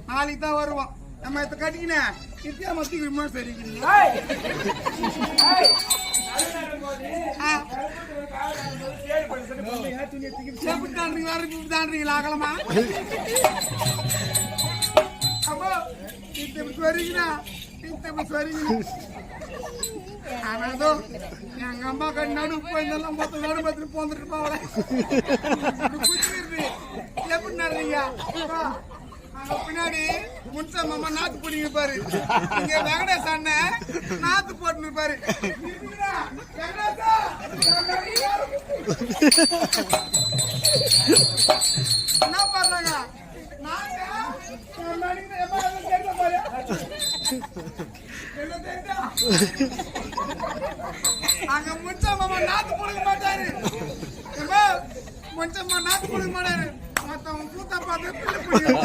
நாளைக்கு தான் வருவோம். நம்ம இதை கட்டிக்கினே கிட்டியா மத்தி விமர்சனம் சரிக்கிறீங்க. தாண்டீங்களா ஆகலமா அப்போ வரீங்கன்னா ஆனாலும் எங்க அம்மா கட்டி நடுவு போயிருந்தாலும் மொத்தம் நடு பத்திரி போந்துட்டு போவல எப்படி நடந்தீங்க பின்னாடி முன்சா மாமா நாத்து போட்டு பாரு. இங்க வெங்கடேஷ் அண்ணன் நாத்து போட்டு பாரு. என்ன பாருங்க அங்க முன்சா மாமா நாத்து போடுக்க மாட்டாரு. முன்சா மாமா நாத்து போடுக்க மாட்டாரு. மத்தவங்க கூத்தா பார்த்து